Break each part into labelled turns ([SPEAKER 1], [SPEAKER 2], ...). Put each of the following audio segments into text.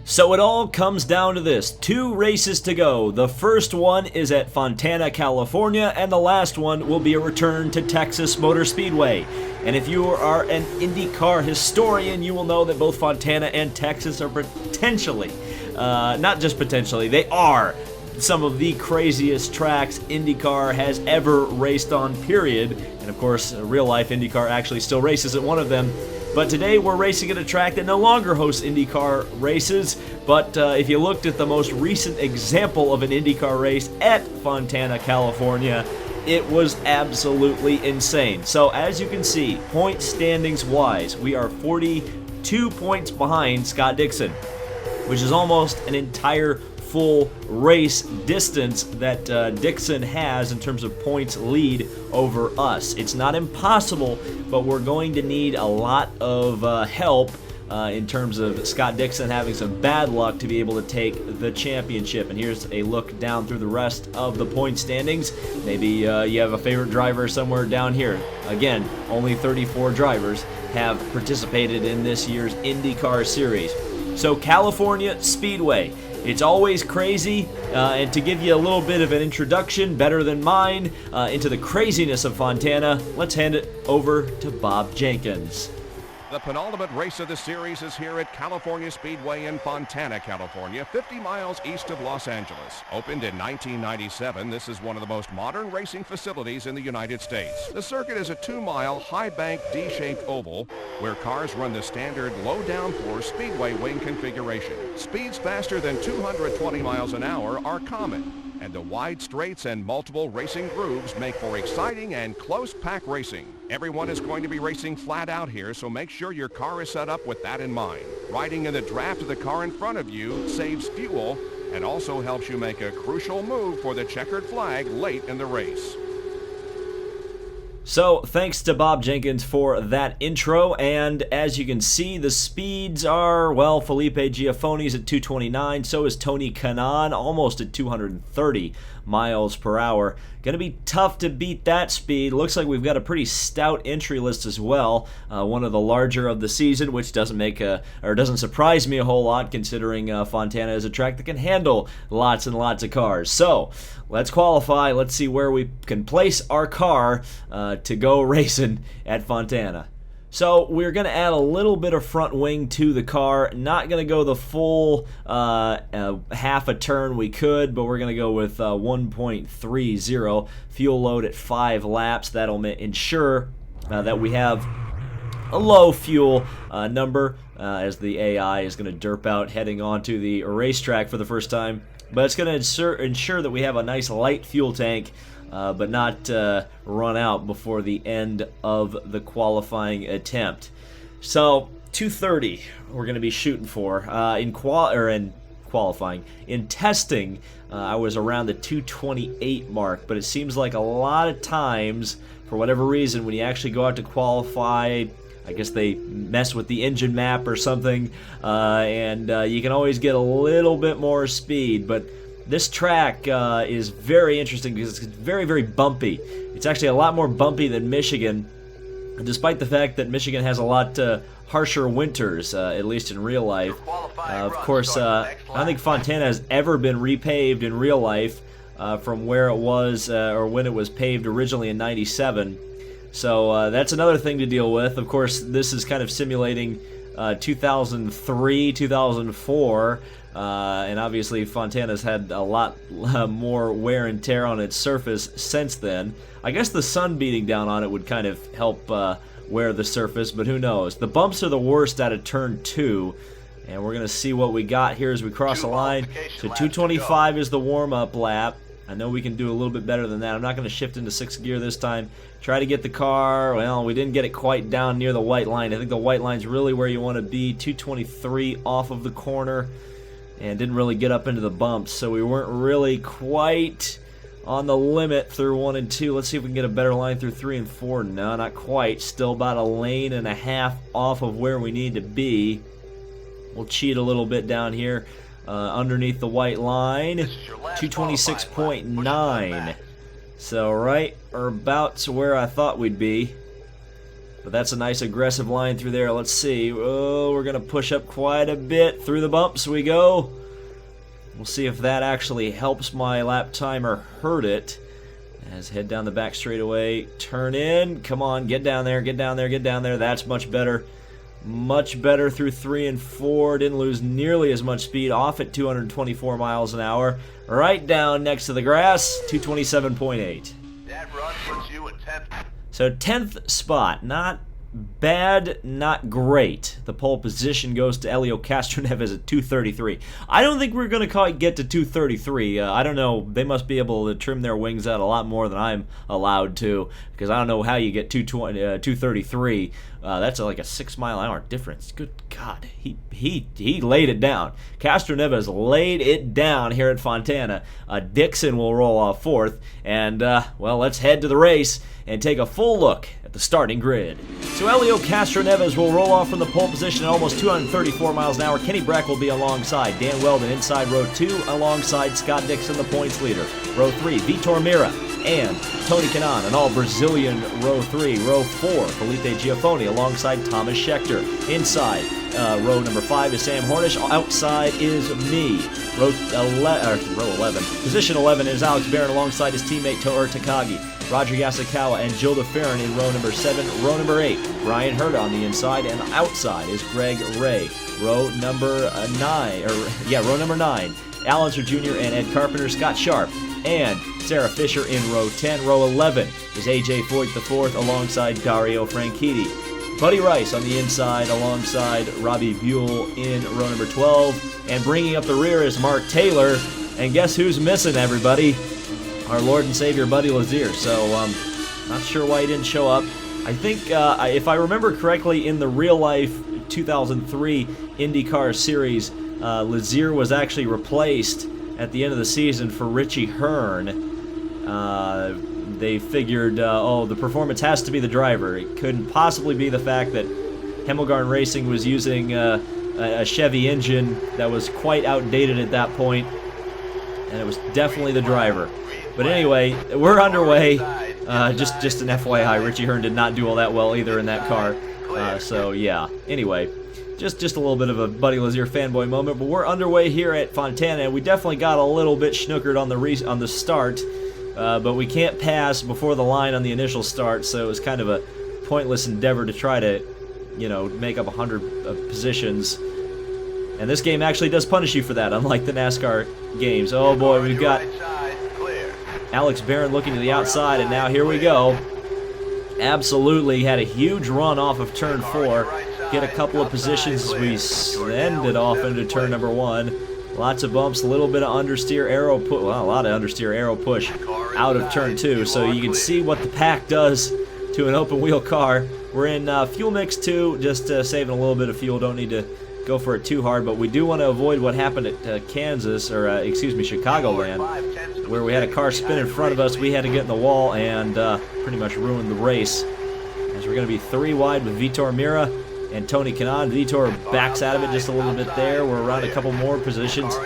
[SPEAKER 1] So it all comes down to this. 2 races to go. The first one is at Fontana, California, and the last one will be a return to Texas Motor Speedway. And if you are an IndyCar historian, you will know that both Fontana and Texas are potentially, not just potentially, they are some of the craziest tracks IndyCar has ever raced on, period. And of course, real life IndyCar actually still races at one of them. But today we're racing at a track that no longer hosts IndyCar races, but if you looked at the most recent example of an IndyCar race at Fontana, California, it was absolutely insane. So as you can see, point standings wise, we are 42 points behind Scott Dixon, which is almost an entire full race distance that Dixon has in terms of points lead over us. It's not impossible, but we're going to need a lot of help in terms of Scott Dixon having some bad luck to be able to take the championship. And here's a look down through the rest of the point standings. Maybe you have a favorite driver somewhere down here. Again, only 34 drivers have participated in this year's IndyCar Series. So California Speedway. It's always crazy, and to give you a little bit of an introduction, better than mine, into the craziness of Fontana, let's hand it over to Bob Jenkins.
[SPEAKER 2] The penultimate race of the series is here at California Speedway in Fontana, California, 50 miles east of Los Angeles. Opened in 1997, this is one of the most modern racing facilities in the United States. The circuit is a 2-mile, high-bank, D-shaped oval where cars run the standard low downforce speedway wing configuration. Speeds faster than 220 miles an hour are common, and the wide straights and multiple racing grooves make for exciting and close pack racing. Everyone is going to be racing flat out here, so make sure your car is set up with that in mind. Riding in the draft of the car in front of you saves fuel and also helps you make a crucial move for the checkered flag late in the race.
[SPEAKER 1] So, thanks to Bob Jenkins for that intro, and as you can see, the speeds are, well, Felipe Giaffoni's at 229, so is Tony Kanaan, almost at 230 miles per hour. Gonna be tough to beat that speed. Looks like we've got a pretty stout entry list as well, one of the larger of the season, which doesn't surprise me a whole lot, considering Fontana is a track that can handle lots and lots of cars. So, let's qualify. Let's see where we can place our car to go racing at Fontana. So we're going to add a little bit of front wing to the car. Not going to go the full half a turn we could, but we're going to go with 1.30. Fuel load at 5 laps. That'll ensure that we have a low fuel number as the AI is going to derp out heading onto the racetrack for the first time. But it's going to ensure that we have a nice light fuel tank, but not run out before the end of the qualifying attempt. So 230 we're going to be shooting for in qualifying. In testing, I was around the 228 mark, but it seems like a lot of times, for whatever reason, when you actually go out to qualify, I guess they mess with the engine map or something, and you can always get a little bit more speed. But this track is very interesting because it's very, very bumpy. It's actually a lot more bumpy than Michigan, despite the fact that Michigan has a lot harsher winters, at least in real life. Of course, I don't think Fontana has ever been repaved in real life from where it was or when it was paved originally in '97. So that's another thing to deal with. Of course, this is kind of simulating 2003, 2004, and obviously Fontana's had a lot more wear and tear on its surface since then. I guess the sun beating down on it would kind of help wear the surface, but who knows. The bumps are the worst out of turn 2, and we're going to see what we got here as we cross the line. So 225 is the warm-up lap. I know we can do a little bit better than that. I'm not going to shift into 6th gear this time. Try to get the car. Well, we didn't get it quite down near the white line. I think the white line's really where you want to be. 223 off of the corner, and didn't really get up into the bumps, so we weren't really quite on the limit through 1 and 2. Let's see if we can get a better line through 3 and 4. No, not quite. Still about a lane and a half off of where we need to be. We'll cheat a little bit down here. Underneath the white line, 226.9. So right or about to where I thought we'd be. But that's a nice aggressive line through there. Let's see. Oh, we're going to push up quite a bit. Through the bumps we go. We'll see if that actually helps my lap time or hurt it. As head down the back straightaway. Turn in. Come on, get down there, get down there, get down there. That's much better. Much better through 3 and 4. Didn't lose nearly as much speed. Off at 224 miles an hour. Right down next to the grass. 227.8.
[SPEAKER 3] That run puts you in 10th.
[SPEAKER 1] So 10th spot, not bad, not great. The pole position goes to Helio Castroneves at 233. I don't think we're going to get to 233. I don't know. They must be able to trim their wings out a lot more than I'm allowed to, because I don't know how you get 233. That's like a 6-mile-an-hour difference. Good God, he laid it down. Castroneves laid it down here at Fontana. Dixon will roll off 4th, and well, let's head to the race and take a full look at the starting grid. So Helio Castroneves will roll off from the pole position at almost 234 miles an hour. Kenny Brack will be alongside. Dan Weldon inside row 2 alongside Scott Dixon, the points leader. Row 3, Vitor Meira and Tony Kanaan, an all-Brazilian row 3. Row 4, Felipe Giafoni alongside Thomas Scheckter. Inside, row number 5 is Sam Hornish. Outside is me. Row 11. Position 11 is Alex Barron alongside his teammate Toru Takagi. Roger Yasukawa and Jill DeFerrin in row number 7. Row number 8, Brian Herta on the inside, and outside is Greg Ray. Row number 9, row number 9, Al Unser Jr. and Ed Carpenter, Scott Sharp, and Sarah Fisher in row 10. Row 11 is AJ Foyt the 4th alongside Dario Franchitti. Buddy Rice on the inside alongside Robbie Buell in row number 12. And bringing up the rear is Mark Taylor. And guess who's missing, everybody? Our Lord and Savior, Buddy Lazier. So, not sure why he didn't show up. I think, if I remember correctly, in the real-life 2003 IndyCar Series, Lazier was actually replaced at the end of the season for Richie Hearn. They figured, the performance has to be the driver. It couldn't possibly be the fact that Hemmelgarn Racing was using a Chevy engine that was quite outdated at that point, and it was definitely the driver. But anyway, we're underway. Just an FYI, Richie Hearn did not do all that well either in that car. So yeah. Anyway, just a little bit of a Buddy Lazier fanboy moment. But we're underway here at Fontana, and we definitely got a little bit snookered on the start. But we can't pass before the line on the initial start, so it was kind of a pointless endeavor to try to, make up 100 positions. And this game actually does punish you for that, unlike the NASCAR games. Oh boy, we've got Alex Barron looking to the outside, and now here we go. Absolutely had a huge run off of turn 4. Get a couple of positions as we send it off into turn number 1. Lots of bumps, a little bit of understeer arrow push, well, a lot of understeer arrow push out of turn 2. So you can see what the pack does to an open wheel car. We're in fuel mix 2, just saving a little bit of fuel. Don't need to go for it too hard, but we do want to avoid what happened at Chicagoland, where we had a car spin in front of us. We had to get in the wall and pretty much ruin the race, as we're going to be 3 wide with Vitor Meira and Tony Kanaan. Vitor backs out of it just a little bit there. We're around a couple more positions.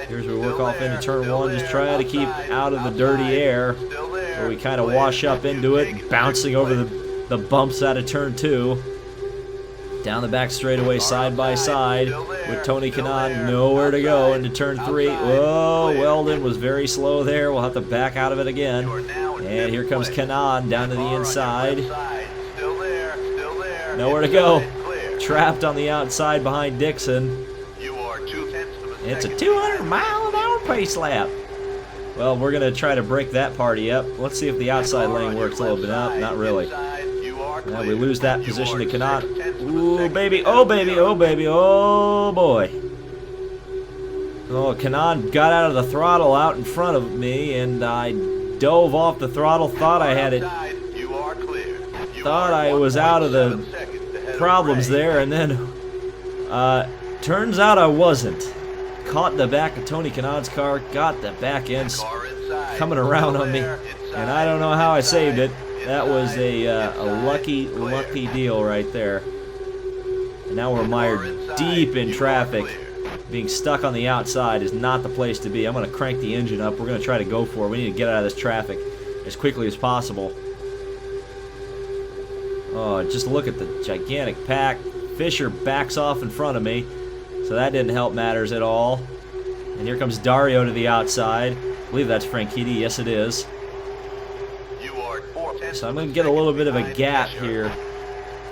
[SPEAKER 1] Here's where we work off into turn 1, just trying to keep out of the dirty air, where we kind of wash up into it, bouncing over the bumps out of turn 2. Down the back straightaway, side by side, with Tony Kanaan nowhere to go into turn 3. Whoa, Weldon was very slow there. We'll have to back out of it again. And here comes Kanaan down to the inside. Nowhere to go. Trapped on the outside behind Dixon. It's a 200-mile-an-hour pace lap. Well, we're going to try to break that party up. Let's see if the outside lane works a little bit. No, not really. Now we lose that position to Kanaan. Ooh, baby. Oh, baby. Oh, baby. Oh, boy. Oh, Kanaan got out of the throttle out in front of me, and I dove off the throttle. Thought I had it. Thought I was out of the problems there, and then turns out I wasn't. Caught the back of Tony Kanaan's car, got the back end coming around on me, and I don't know how I saved it. That was a lucky deal right there. And now we're mired deep in traffic. Being stuck on the outside is not the place to be. I'm going to crank the engine up. We're going to try to go for it. We need to get out of this traffic as quickly as possible. Oh, just look at the gigantic pack. Fisher backs off in front of me, so that didn't help matters at all. And here comes Dario to the outside. I believe that's Franchitti. Yes, it is. So I'm going to get a little bit of a gap here.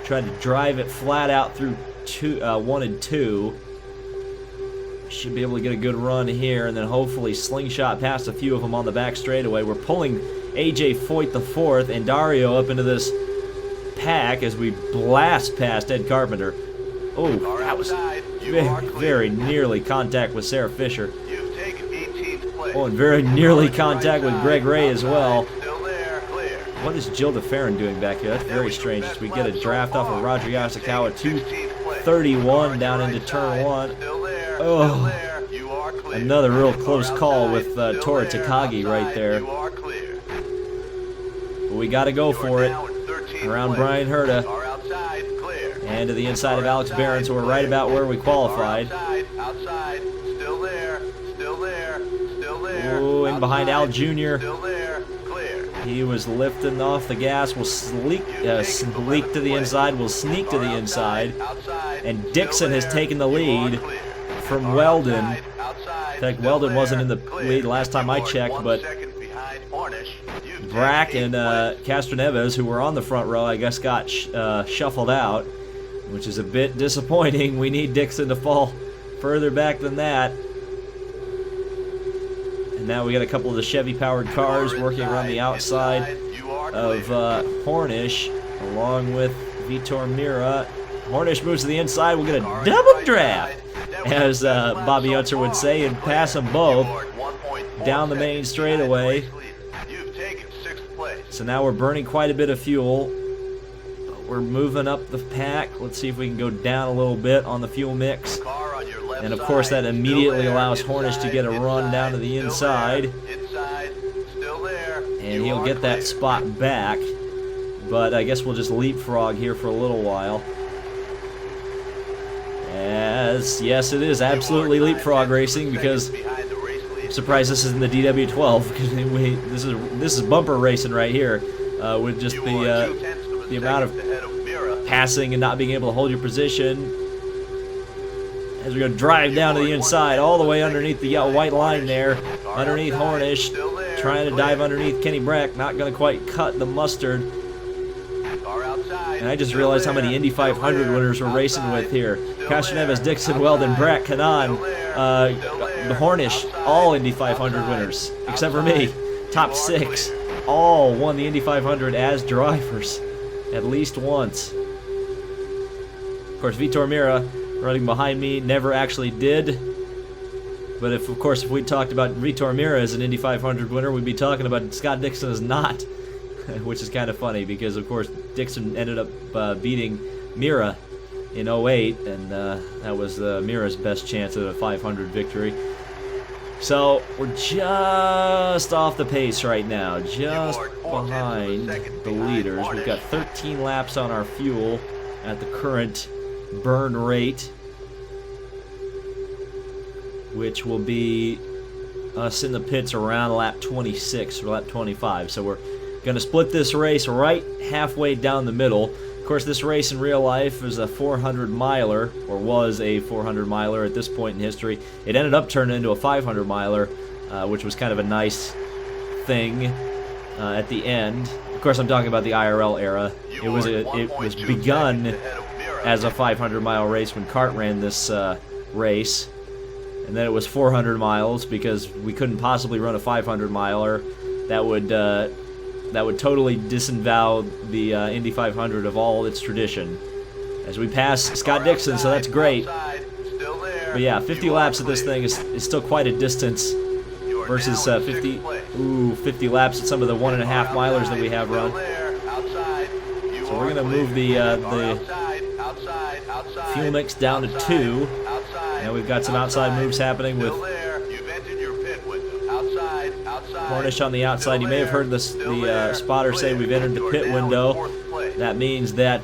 [SPEAKER 1] Try to drive it flat out through 1 and 2. Should be able to get a good run here, and then hopefully slingshot past a few of them on the back straightaway. We're pulling A.J. Foyt the fourth and Dario up into this pack as we blast past Ed Carpenter. Oh, that was very nearly contact with Sarah Fisher. Oh, and very nearly contact with Greg Ray as well. What is Jill DeFerrin doing back here? That's very strange. As we get a draft off of Roger Yasukawa, 231 down into turn 1. Oh, another real close call with Tora Takagi right there. But we got to go for it. Around Brian Herta. And to the inside of Alex Barron, so we're right about where we qualified. Ooh, in behind Al Jr. He was lifting off the gas. Will sneak to the inside. Will sneak to the inside. And Dixon has taken the lead from Weldon. In fact, Weldon wasn't in the lead last time I checked, but Brack and Castroneves, who were on the front row, I guess got shuffled out, which is a bit disappointing. We need Dixon to fall further back than that. And now we got a couple of the Chevy-powered cars working around the outside of Hornish, along with Vitor Mira. Hornish moves to the inside. We'll get a double draft, as Bobby Unser would say, and pass them both down the main straightaway. So now we're burning quite a bit of fuel. We're moving up the pack. Let's see if we can go down a little bit on the fuel mix. And of course that immediately allows Hornish to get a run down to the inside. And he'll get that spot back. But I guess we'll just leapfrog here for a little while. Yes, it is absolutely leapfrog racing, because I'm surprised this isn't the DW12, because this is bumper racing right here, with just the amount of passing and not being able to hold your position. As we're going to drive down to the inside, all the way underneath the white line there, underneath Hornish, trying to dive underneath Kenny Brack, not going to quite cut the mustard. And I just realized how many Indy 500 winners we're racing with here. Castroneves, Dixon, Weldon, Brack, Kanan, Hornish, all Indy 500 winners, except for me. Top 6, all won the Indy 500 as drivers, at least once. Of course, Vitor Mira, running behind me, never actually did. But if we talked about Vitor Mira as an Indy 500 winner, we'd be talking about Scott Dixon as not, which is kind of funny, because of course Dixon ended up beating Mira in 08, and that was Mira's best chance at a 500 victory. So we're just off the pace right now, just behind the leaders. We've got 13 laps on our fuel at the current burn rate, which will be us in the pits around lap 26 or lap 25. So we're going to split this race right halfway down the middle. Of course, this race in real life is a 400-miler, or was a 400-miler at this point in history. It ended up turning into a 500-miler, which was kind of a nice thing at the end. Of course, I'm talking about the IRL era. It was begun as a 500-mile race when CART ran this race, and then it was 400 miles because we couldn't possibly run a 500-miler. That would totally disavow the Indy 500 of all its tradition. As we pass Scott Dixon, so that's great. But yeah, 50 laps of this thing is still quite a distance versus 50 laps at some of the 1.5 milers that we have run. So we're going to move the fuel mix down to 2. And we've got some outside moves happening with Hornish on the outside. You may have heard the spotter say we've entered the pit window. That means that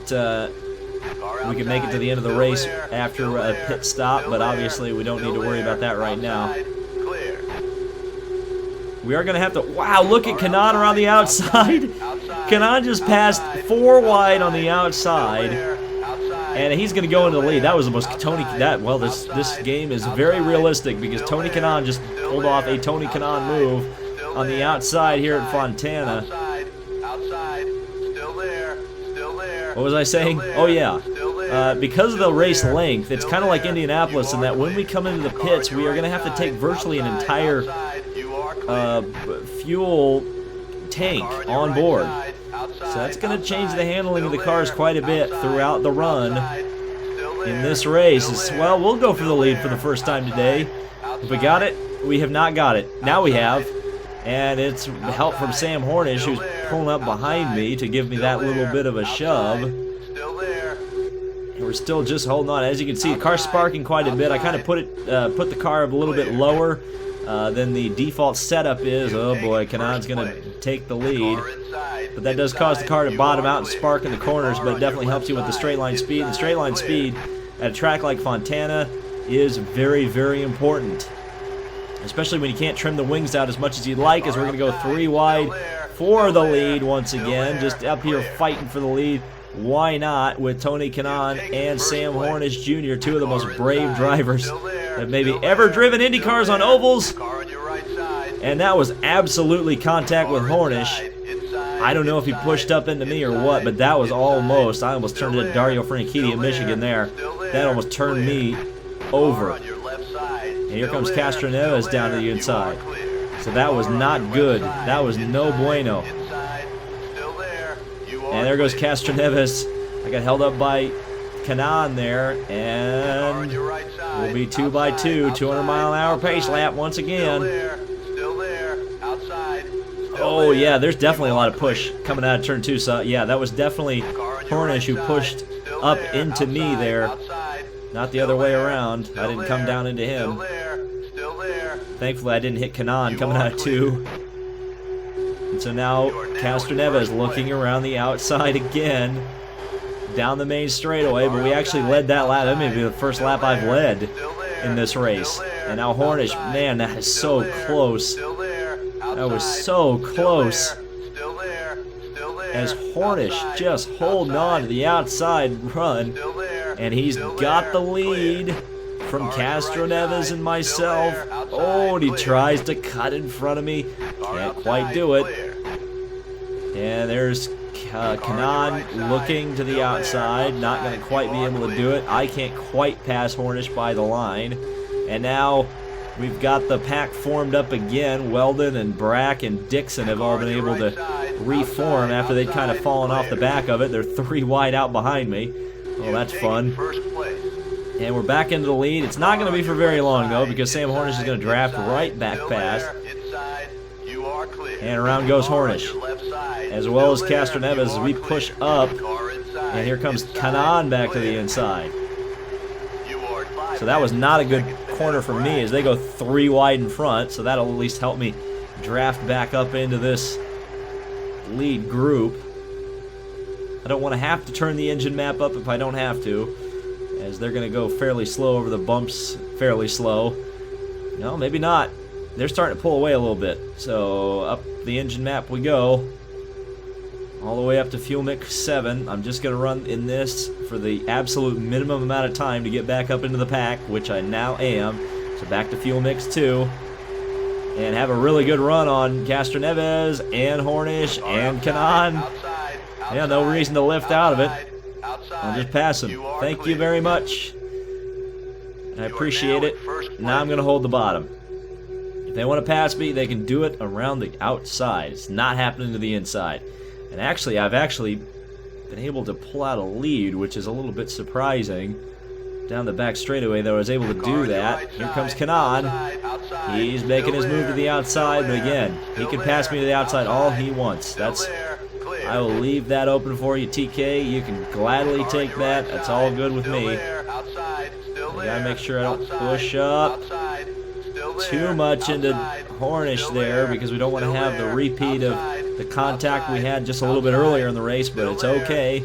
[SPEAKER 1] we can make it to the end of the race after a pit stop, but obviously we don't need to worry about that right now. We are going to have to... Wow, look at Kanan around the outside. Kanan just passed 4 wide on the outside, and he's going to go into the lead. That was the most Tony. Well, this game is very realistic because Tony Kanan just pulled off a Tony Kanan move on the outside here at Fontana. What was I saying? Oh yeah. Because of the race length, it's kind of like Indianapolis in that when we come into the pits, we are going to have to take virtually an entire fuel tank on board. So that's going to change the handling of the cars quite a bit throughout the run in this race. Well, we'll go for the lead for the first time today. If we got it, we have not got it. Now we have. And it's help from Sam Hornish, who's pulling up behind me to give me that little bit of a shove. And we're still just holding on. As you can see, the car's sparking quite a bit. I kind of put the car a little bit lower than the default setup is. Oh boy, Kanan's going to take the lead. But that does cause the car to bottom out and spark in the corners, but it definitely helps you with the straight line speed. And straight line speed at a track like Fontana is very, very important, especially when you can't trim the wings out as much as you'd like, as we're going to go 3 wide for the lead once again. Just up here fighting for the lead. Why not, with Tony Kanan and Sam Hornish Jr., 2 of the most brave drivers that maybe ever driven Indy cars on ovals. And that was absolutely contact with Hornish. I don't know if he pushed up into me or what, but that was almost. I almost turned into Dario Franchitti in Michigan there. That almost turned me over. And here comes Castroneves down to the inside. So that was not good. That was no bueno. And there goes Castroneves. I got held up by Kanan there. And we'll be 2 by 2. 200-mile-an-hour pace lap once again. Oh, yeah, there's definitely a lot of push coming out of turn 2. So, yeah, that was definitely Hornish who pushed up into me there. Not the other way around. I didn't come down into him. Thankfully, I didn't hit Kanan coming out of 2. And so now Castroneves looking around the outside again, down the main straightaway. But we actually led that lap. That may be the first lap I've led in this race. And now Hornish, man, that is so close. That was so close. As Hornish just holding on to the outside run. And he's got the lead from Castroneves and myself. Oh, and he tries to cut in front of me. Can't quite do it. And there's Kanan looking to the outside. Not going to quite be able to do it. I can't quite pass Hornish by the line. And now we've got the pack formed up again. Weldon and Brack and Dixon have all been able to reform after they'd kind of fallen off the back of it. They're 3 wide out behind me. Well, that's fun. And we're back into the lead. It's not going to be for very long, though, because Sam Hornish is going to draft right back past. And around goes Hornish, as well as Castroneves as we push up. And here comes Kanan back to the inside. So that was not a good corner for me as they go 3 wide in front. So that'll at least help me draft back up into this lead group. I don't want to have to turn the engine map up if I don't have to, as they're going to go fairly slow over the bumps, fairly slow. No, maybe not. They're starting to pull away a little bit. So up the engine map we go, all the way up to fuel mix 7. I'm just going to run in this for the absolute minimum amount of time to get back up into the pack, which I now am. So back to fuel mix 2. And have a really good run on Castroneves and Hornish and Kanan. Yeah, no reason to lift out of it. I'll just pass him. Thank you very much. I appreciate it. Now I'm going to hold the bottom. If they want to pass me, they can do it around the outside. It's not happening to the inside. And actually, I've actually been able to pull out a lead, which is a little bit surprising. Down the back straightaway, though, I was able to do that. Here comes Kanan. He's making his move to the outside, but again, he can pass me to the outside all he wants. I will leave that open for you, TK. You can gladly take that. That's all good with me. I gotta make sure I don't push up too much into Hornish there, because we don't want to have the repeat of the contact we had just a little bit earlier in the race, but it's okay.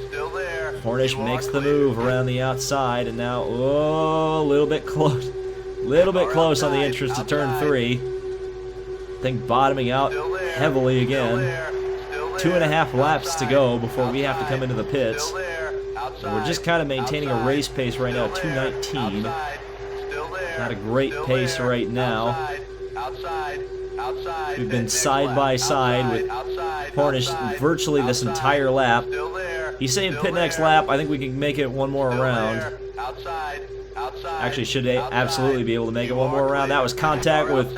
[SPEAKER 1] Hornish makes the move around the outside, and now, oh, a little bit close on the entrance to turn 3. I think bottoming out heavily again. 2.5 laps to go before we have to come into the pits. So we're just kind of maintaining a race pace right now, 2:19. Not a great pace right now. We've been side by side with Hornish virtually this entire lap. He's saying pit next lap. I think we can make it one more round. Actually, should absolutely be able to make it one more round. That was contact with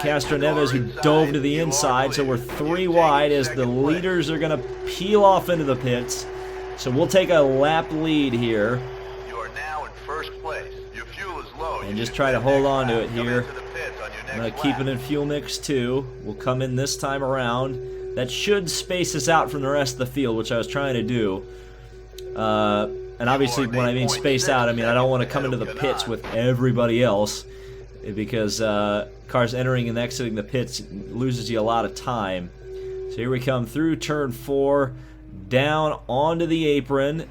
[SPEAKER 1] Castro Neves, who dove to the inside. So we're 3 wide as the leaders are going to peel off into the pits. So we'll take a lap lead here.
[SPEAKER 3] You are now in first place. Your fuel is low.
[SPEAKER 1] And just try to hold on to it here. I'm going to keep it in fuel mix 2. We'll come in this time around. That should space us out from the rest of the field, which I was trying to do. And obviously, when I mean space out, I mean I don't want to come into the pits with everybody else, because cars entering and exiting the pits loses you a lot of time. So here we come through turn 4, down onto the apron,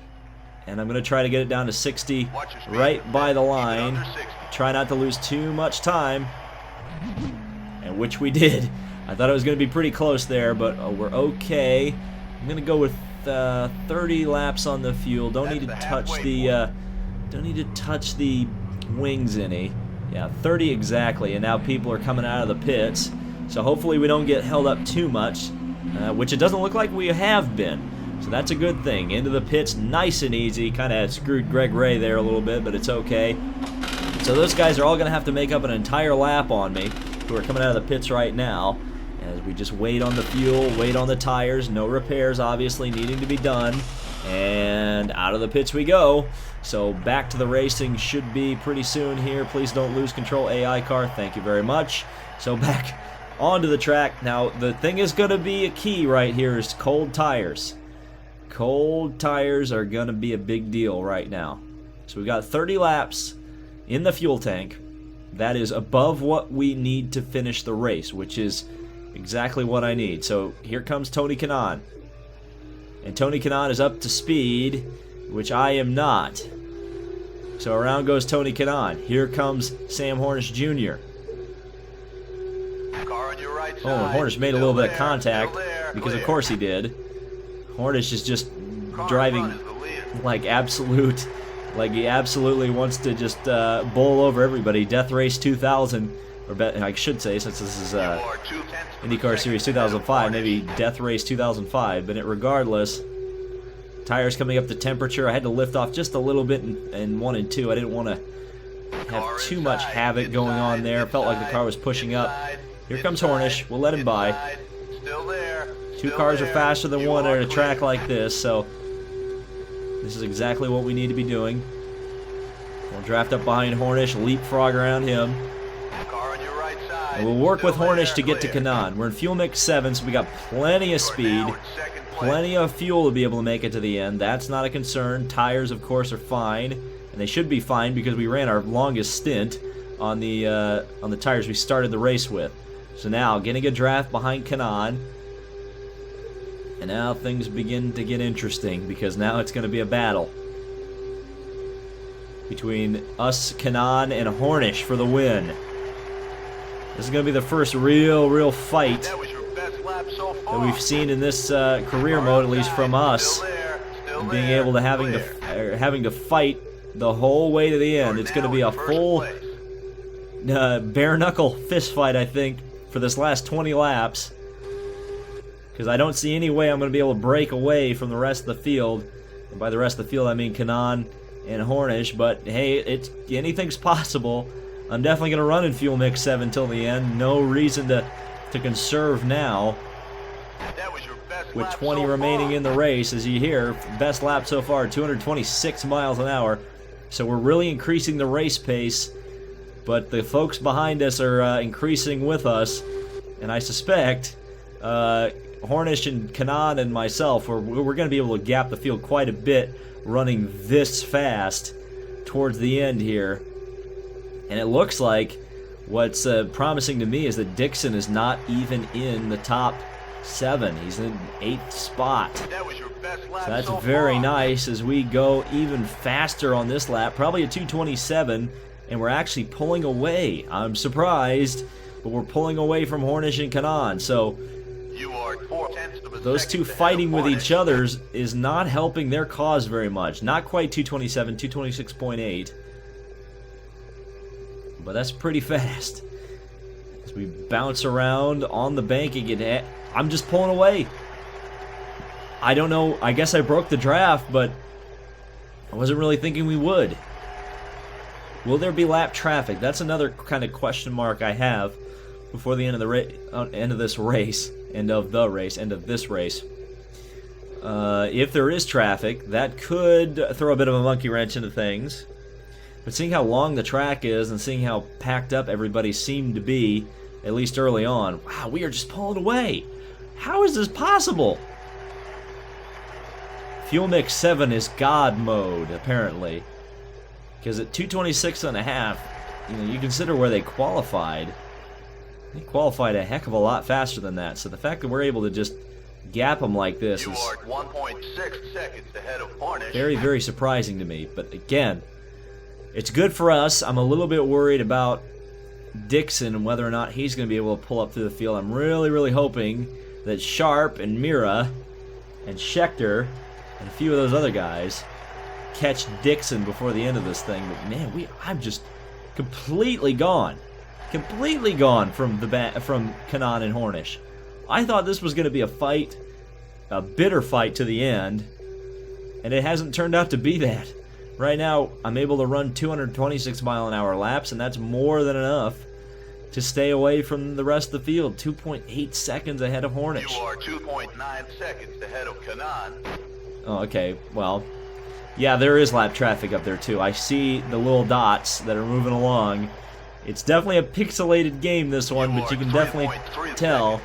[SPEAKER 1] and I'm going to try to get it down to 60 right by the line. Try not to lose too much time, and which we did. I thought it was going to be pretty close there, but we're okay. I'm going to go with 30 laps on the fuel. Don't need to touch the wings any. Yeah, 30 exactly. And now people are coming out of the pits, so hopefully we don't get held up too much, which it doesn't look like we have been. So that's a good thing. Into the pits, nice and easy. Kind of screwed Greg Ray there a little bit, but it's okay. So those guys are all going to have to make up an entire lap on me, who are coming out of the pits right now, as we just wait on the fuel, wait on the tires. No repairs obviously needing to be done, and out of the pits we go. So back to the racing should be pretty soon here. Please don't lose control, AI car. Thank you very much. So back onto the track. Now the thing is going to be a key right here is cold tires. Cold tires are going to be a big deal right now. So we've got 30 laps in the fuel tank. That is above what we need to finish the race, which is exactly what I need. So here comes Tony Kanaan. And Tony Kanaan is up to speed, which I am not. So around goes Tony Kanaan. Here comes Sam Hornish Jr. Oh, and Hornish made a little bit of contact, because of course he did. Hornish is just driving like absolute, like he absolutely wants to just bowl over everybody. Death Race 2000, or I should say, since this is IndyCar Series 2005, maybe Death Race 2005. But regardless, tires coming up to temperature. I had to lift off just a little bit in 1 and 2. I didn't want to have too much havoc going on there. Felt like the car was pushing up. Here comes Hornish. We'll let him by. 2 cars are faster than 1 at a track like this, so this is exactly what we need to be doing. We'll draft up behind Hornish, leapfrog around him. And we'll work with Hornish to get to Kanaan. We're in fuel mix 7, so we got plenty of speed, plenty of fuel to be able to make it to the end. That's not a concern. Tires, of course, are fine, and they should be fine because we ran our longest stint on the tires we started the race with. So now, getting a draft behind Kanaan. And now things begin to get interesting, because now it's going to be a battle between us, Kanaan, and Hornish for the win. This is going to be the first real fight that we've seen in this career mode, at least from us, and being able to having to fight the whole way to the end. It's going to be a full bare knuckle fist fight, I think, for this last 20 laps. Because I don't see any way I'm going to be able to break away from the rest of the field. And by the rest of the field, I mean Kanaan and Hornish. But hey, anything's possible. I'm definitely going to run in fuel mix 7 till the end. No reason to conserve now. With 20 remaining in the race, as you hear, best lap so far, 226 miles an hour. So we're really increasing the race pace. But the folks behind us are increasing with us. And I suspect Hornish and Kanaan and myself, we're going to be able to gap the field quite a bit running this fast towards the end here. And it looks like what's promising to me is that Dixon is not even in the top 7. He's in 8th spot. So that's very nice as we go even faster on this lap. Probably a 227, and we're actually pulling away. I'm surprised, but we're pulling away from Hornish and Kanaan. So
[SPEAKER 3] 1/10 of a
[SPEAKER 1] those
[SPEAKER 3] second
[SPEAKER 1] two
[SPEAKER 3] ahead
[SPEAKER 1] fighting
[SPEAKER 3] of
[SPEAKER 1] with
[SPEAKER 3] Hornish.
[SPEAKER 1] each other is not helping their cause very much. Not quite 227, 226.8. But that's pretty fast. As we bounce around on the bank and get hit. I'm just pulling away. I don't know. I guess I broke the draft, but I wasn't really thinking we would. Will there be lap traffic? That's another kind of question mark I have before the end of the end of this race. If there is traffic, that could throw a bit of a monkey wrench into things. But seeing how long the track is and seeing how packed up everybody seemed to be, at least early on, wow, we are just pulling away. How is this possible? Fuel mix 7 is God mode, apparently. Because at 226.5, you consider where they qualified. They qualified a heck of a lot faster than that. So the fact that we're able to just gap them like this
[SPEAKER 3] You
[SPEAKER 1] is
[SPEAKER 3] are 1.6 seconds ahead of Hornish.
[SPEAKER 1] very, very surprising to me. But again, it's good for us. I'm a little bit worried about Dixon and whether or not he's going to be able to pull up through the field. I'm really, really hoping that Sharp and Mira and Schechter and a few of those other guys catch Dixon before the end of this thing. But man, I'm just completely gone from Kanaan and Hornish. I thought this was going to be a fight, a bitter fight to the end, and it hasn't turned out to be that. Right now, I'm able to run 226-mile-an-hour laps, and that's more than enough to stay away from the rest of the field. 2.8 seconds ahead of Hornish.
[SPEAKER 3] You are 2.9 seconds ahead of Kanaan.
[SPEAKER 1] Oh, okay. Well, yeah, there is lap traffic up there, too. I see the little dots that are moving along. It's definitely a pixelated game, this one, but you can definitely tell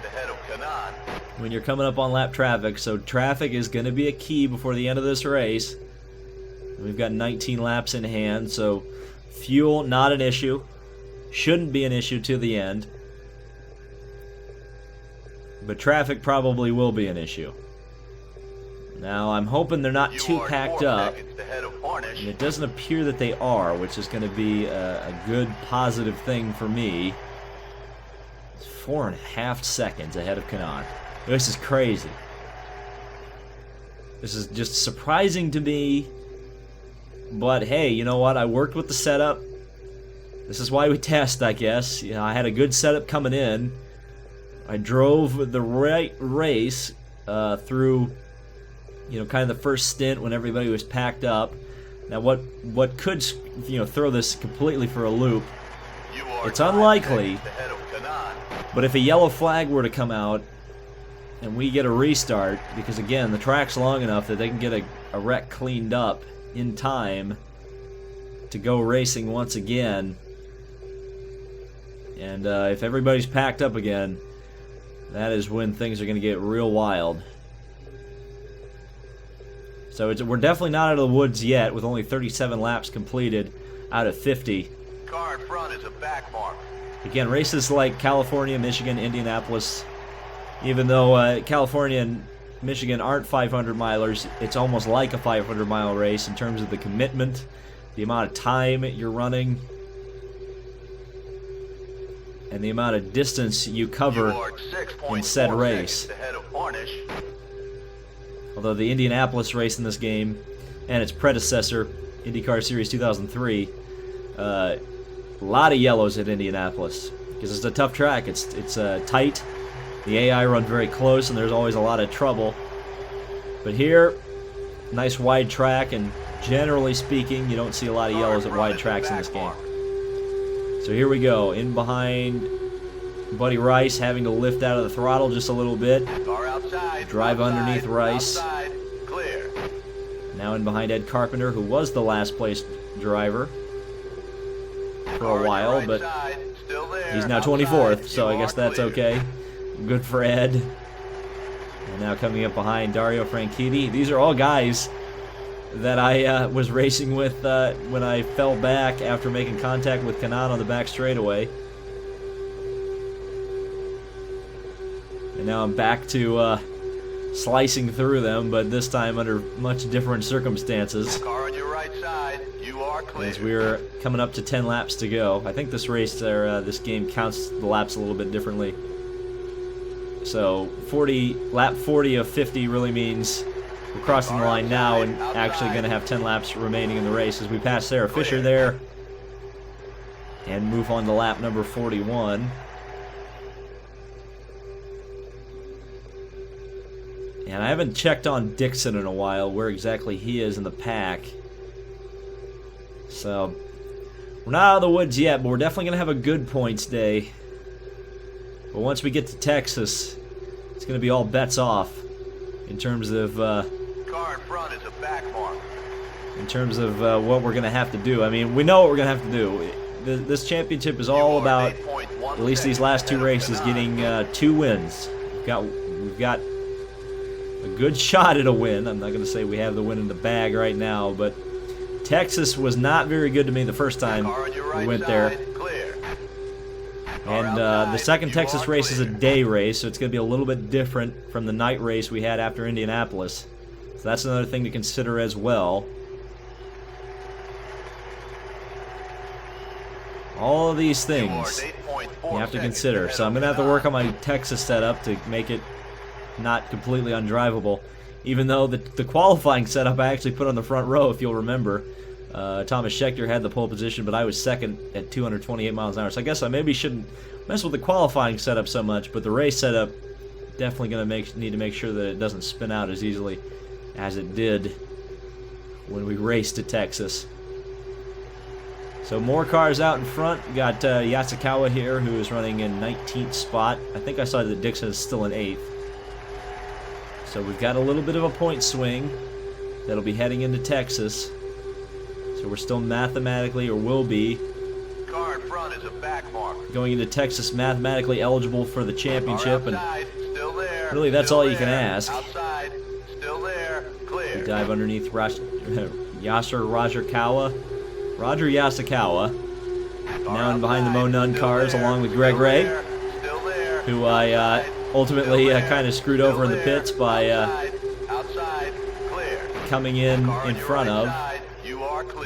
[SPEAKER 1] when you're coming up on lap traffic. So traffic is going to be a key before the end of this race. We've got 19 laps in hand, so fuel, not an issue. Shouldn't be an issue to the end. But traffic probably will be an issue. Now, I'm hoping they're not too packed up. And it doesn't appear that they are, which is going to be a good, positive thing for me. It's 4.5 seconds ahead of Kanaan. This is crazy. This is just surprising to me. But hey, you know what? I worked with the setup. This is why we test, I guess. You know, I had a good setup coming in. I drove the right race through, kind of the first stint when everybody was packed up. Now, what could, throw this completely for a loop? It's unlikely. But if a yellow flag were to come out and we get a restart, because again, the track's long enough that they can get a wreck cleaned up in time to go racing once again. And if everybody's packed up again, that is when things are going to get real wild. So we're definitely not out of the woods yet, with only 37 laps completed out of 50.
[SPEAKER 3] Car in front is a back mark.
[SPEAKER 1] Again, races like California, Michigan, Indianapolis, even though California and Michigan aren't 500 milers, it's almost like a 500-mile race in terms of the commitment, the amount of time you're running, and the amount of distance you cover in said race. Although the Indianapolis race in this game and its predecessor, IndyCar Series 2003, a lot of yellows at Indianapolis because it's a tough track. It's tight. The AI run very close, and there's always a lot of trouble. But here, nice wide track, and generally speaking, you don't see a lot of yellows at wide tracks in this game. So here we go, in behind Buddy Rice, having to lift out of the throttle just a little bit. Drive underneath Rice. Now in behind Ed Carpenter, who was the last place driver for a while, but he's now 24th, so I guess that's okay. Good for Ed. And now coming up behind Dario Franchitti. These are all guys that I was racing with when I fell back after making contact with Kanaan on the back straightaway. And now I'm back to slicing through them, but this time under much different circumstances.
[SPEAKER 3] Car on your right side, you are clear.
[SPEAKER 1] As we're coming up to 10 laps to go. I think this race, this game counts the laps a little bit differently. So lap 40 of 50 really means we're crossing the line now and actually going to have 10 laps remaining in the race as we pass Sarah Fisher there and move on to lap number 41. And I haven't checked on Dixon in a while, where exactly he is in the pack. So, we're not out of the woods yet, but we're definitely going to have a good points day. But once we get to Texas, it's going to be all bets off in terms of
[SPEAKER 3] Car in front is a back mark.
[SPEAKER 1] what we're going to have to do. I mean, we know what we're going to have to do. This championship is all about, at least these last 2 races, getting 2 wins. We've got a good shot at a win. I'm not going to say we have the win in the bag right now, but Texas was not very good to me the first time we went there. And the second Texas race is a day race, so it's going to be a little bit different from the night race we had after Indianapolis. So that's another thing to consider as well. All of these things you have to consider. So I'm going to have to work on my Texas setup to make it not completely undrivable. Even though the qualifying setup I actually put on the front row, if you'll remember. Thomas Scheckter had the pole position, but I was second at 228 miles an hour. So I guess I maybe shouldn't mess with the qualifying setup so much, but the race setup definitely going to need to make sure that it doesn't spin out as easily as it did when we raced to Texas. So more cars out in front. We got Yasukawa here, who is running in 19th spot. I think I saw that Dixon is still in 8th. So we've got a little bit of a point swing that'll be heading into Texas. So we're still mathematically, or will be,
[SPEAKER 3] Car in front is a back mark.
[SPEAKER 1] going into Texas mathematically eligible for the championship. And
[SPEAKER 3] Still there.
[SPEAKER 1] really, that's all you can ask.
[SPEAKER 3] Outside, still there, clear.
[SPEAKER 1] We dive underneath Roger Yasukawa. Now in behind the Mo Nunn cars, along with Greg Ray, who I ultimately kind of screwed over in the pits by coming in front of.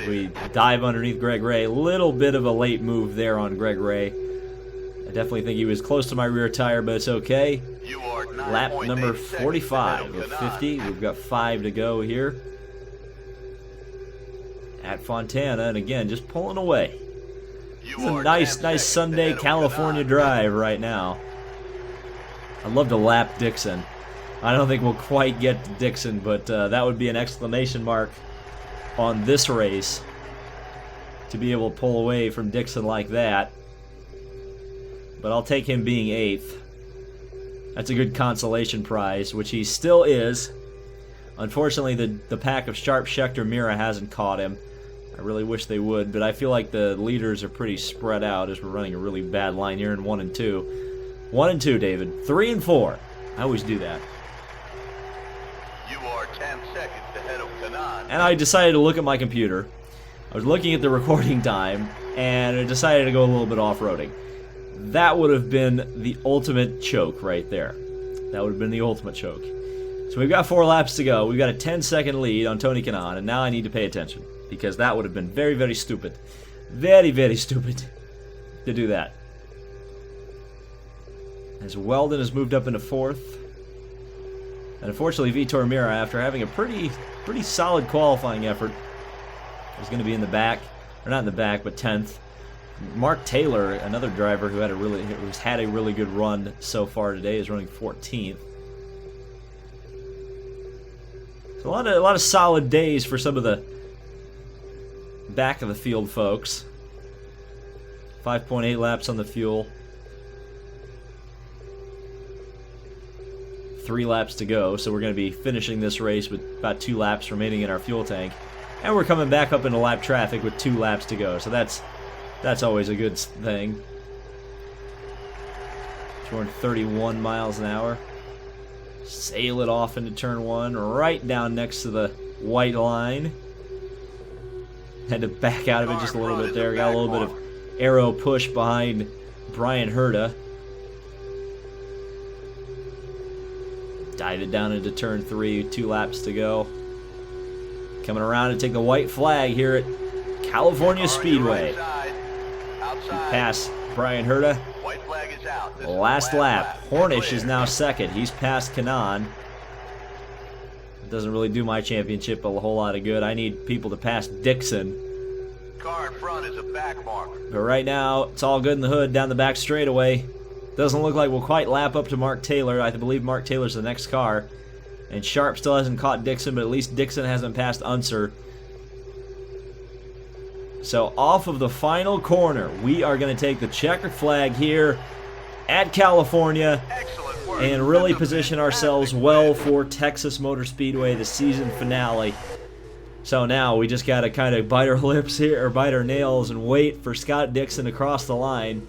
[SPEAKER 1] We dive underneath Greg Ray. Little bit of a late move there on Greg Ray. I definitely think he was close to my rear tire, but it's okay. Lap number 45 of 50. We've got 5 to go here at Fontana, and again, just pulling away. It's a nice Sunday California drive right now. I'd love to lap Dixon. I don't think we'll quite get to Dixon, but that would be an exclamation mark on this race to be able to pull away from Dixon like that. But I'll take him being 8th. That's a good consolation prize, which he still is. Unfortunately, the pack of Sharp, Scheckter, Mira hasn't caught him. I really wish they would, but I feel like the leaders are pretty spread out as we're running a really bad line here in 1 and 2. 1 and 2, David. 3 and 4. I always do that.
[SPEAKER 3] You are 10 seconds ahead of Kanan.
[SPEAKER 1] And I decided to look at my computer. I was looking at the recording time, and I decided to go a little bit off-roading. That would have been the ultimate choke right there. That would have been the ultimate choke. So we've got 4 laps to go. We've got a 10-second lead on Tony Kanaan, and now I need to pay attention, because that would have been very, very stupid. Very, very stupid to do that. As Weldon has moved up into 4th. And unfortunately, Vitor Mira, after having a pretty solid qualifying effort, is going to be in the back. Or not in the back, but 10th. Mark Taylor, another driver who's had a really good run so far today, is running 14th. So a lot of solid days for some of the back of the field folks. 5.8 laps on the fuel. 3 laps to go, so we're going to be finishing this race with about 2 laps remaining in our fuel tank. And we're coming back up into lap traffic with 2 laps to go, so that's always a good thing. 231 miles an hour. Sail it off into turn 1, right down next to the white line. Had to back out of it just a little bit there. Got a little bit of aero push behind Brian Herta. Dive it down into turn 3, 2 laps to go. Coming around to take the white flag here at California Speedway. We pass Brian Herta.
[SPEAKER 3] White flag is out. spot. This is the
[SPEAKER 1] Last lap. Hornish
[SPEAKER 3] Clear.
[SPEAKER 1] is now second. He's past Kanaan. Doesn't really do my championship a whole lot of good. I need people to pass Dixon.
[SPEAKER 3] Car in front is a back marker.
[SPEAKER 1] But right now, it's all good in the hood down the back straightaway. Doesn't look like we'll quite lap up to Mark Taylor. I believe Mark Taylor's the next car. And Sharp still hasn't caught Dixon, but at least Dixon hasn't passed Unser. So off of the final corner, we are going to take the checkered flag here at California.
[SPEAKER 3] Excellent work.
[SPEAKER 1] And really
[SPEAKER 3] That's a
[SPEAKER 1] position
[SPEAKER 3] fantastic
[SPEAKER 1] ourselves well
[SPEAKER 3] win.
[SPEAKER 1] for Texas Motor Speedway, the season finale. So now we just got to kind of bite our lips here, or bite our nails, and wait for Scott Dixon to cross the line.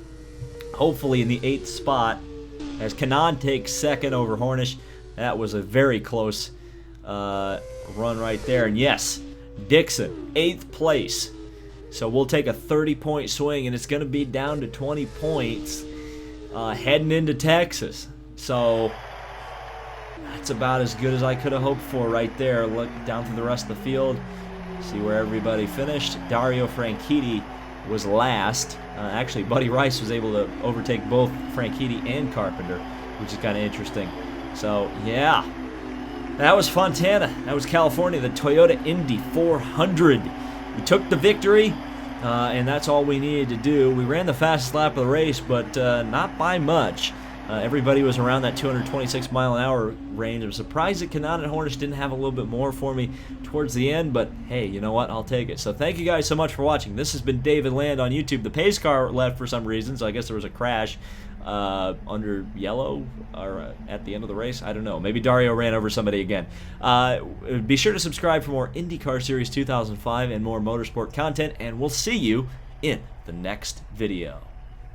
[SPEAKER 1] Hopefully in the 8th spot, as Kanaan takes second over Hornish. That was a very close run right there. And yes, Dixon, 8th place. So we'll take a 30-point swing, and it's going to be down to 20 points heading into Texas. So that's about as good as I could have hoped for right there. Look down through the rest of the field, see where everybody finished. Dario Franchitti was last. Actually, Buddy Rice was able to overtake both Franchitti and Carpenter, which is kind of interesting. So, yeah, that was Fontana. That was California, the Toyota Indy 400. We took the victory, and that's all we needed to do. We ran the fastest lap of the race, but not by much. Everybody was around that 226-mile-an-hour range. I'm surprised that Kanaan and Hornish didn't have a little bit more for me towards the end, but hey, you know what? I'll take it. So thank you guys so much for watching. This has been David Land on YouTube. The pace car left for some reason, so I guess there was a crash under yellow or at the end of the race. I don't know. Maybe Dario ran over somebody again. Be sure to subscribe for more IndyCar Series 2005 and more motorsport content, and we'll see you in the next video.